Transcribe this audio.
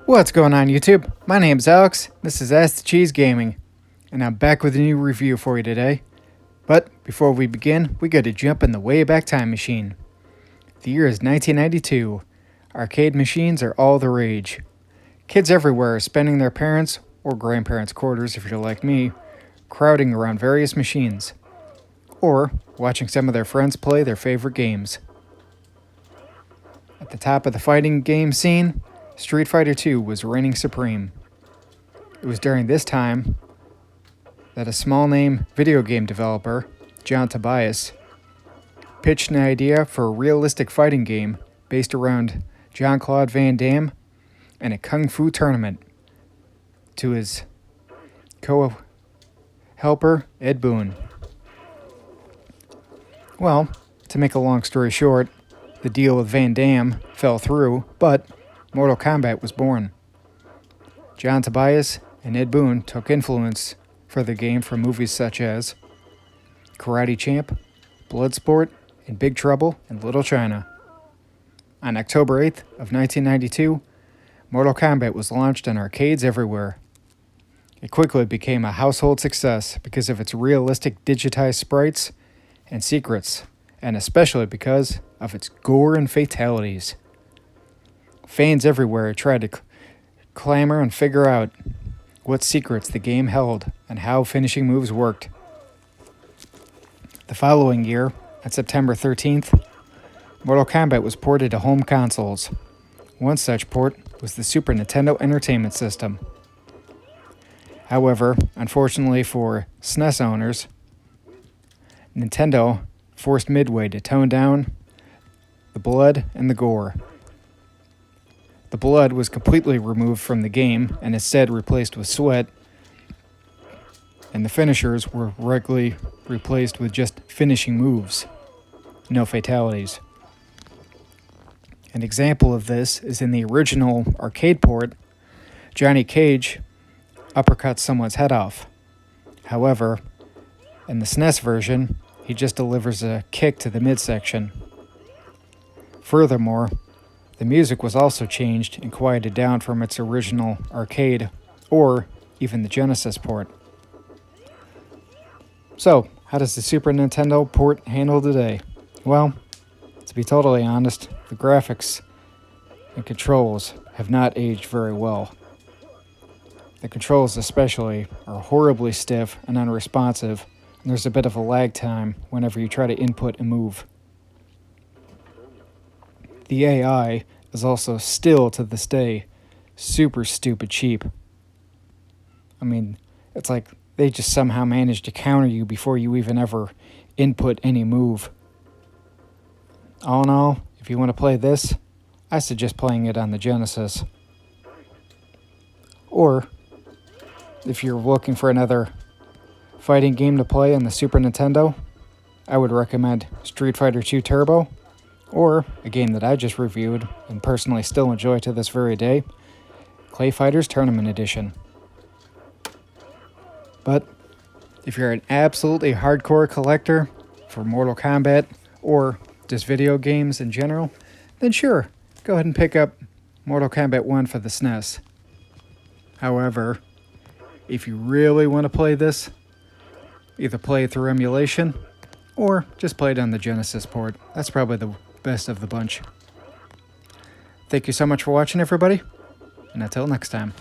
What's going on YouTube? My name's Alex, this is Askthecheese Gaming, and I'm back with a new review for you today. But before we begin, we gotta jump in the way back time machine. The year is 1992. Arcade machines are all the rage. Kids everywhere are spending their parents' or grandparents' quarters, if you're like me, crowding around various machines, or watching some of their friends play their favorite games. At the top of the fighting game scene, Street Fighter II was reigning supreme. It was during this time that a small-name video game developer, John Tobias, pitched an idea for a realistic fighting game based around Jean-Claude Van Damme and a kung fu tournament to his co-helper, Ed Boon. Well, to make a long story short, the deal with Van Damme fell through, but Mortal Kombat was born. John Tobias and Ed Boon took influence for the game from movies such as Karate Champ, Bloodsport, and Big Trouble in Little China. On October 8th of 1992, Mortal Kombat was launched in arcades everywhere. It quickly became a household success because of its realistic digitized sprites and secrets, and especially because of its gore and fatalities. Fans everywhere tried to clamor and figure out what secrets the game held and how finishing moves worked. The following year, on September 13th, Mortal Kombat was ported to home consoles. One such port was the Super Nintendo Entertainment System. However, unfortunately for SNES owners, Nintendo forced Midway to tone down the blood and the gore. The blood was completely removed from the game and instead replaced with sweat, and the finishers were regularly replaced with just finishing moves, no fatalities. An example of this is in the original arcade port, Johnny Cage uppercuts someone's head off. However, in the SNES version, he just delivers a kick to the midsection. Furthermore, the music was also changed and quieted down from its original arcade or even the Genesis port. So, how does the Super Nintendo port handle today? Well, to be totally honest, the graphics and controls have not aged very well. The controls especially are horribly stiff and unresponsive, and there's a bit of a lag time whenever you try to input a move. The AI is also still, to this day, super stupid cheap. I mean, it's like they just somehow managed to counter you before you even ever input any move. All in all, if you want to play this, I suggest playing it on the Genesis. Or, if you're looking for another fighting game to play on the Super Nintendo, I would recommend Street Fighter II Turbo, or a game that I just reviewed and personally still enjoy to this very day, Clay Fighters Tournament Edition. But if you're an absolutely hardcore collector for Mortal Kombat or just video games in general, then sure, go ahead and pick up Mortal Kombat 1 for the SNES. However, if you really want to play this, either play it through emulation or just play it on the Genesis port. That's probably the best of the bunch. Thank you so much for watching, everybody, and until next time.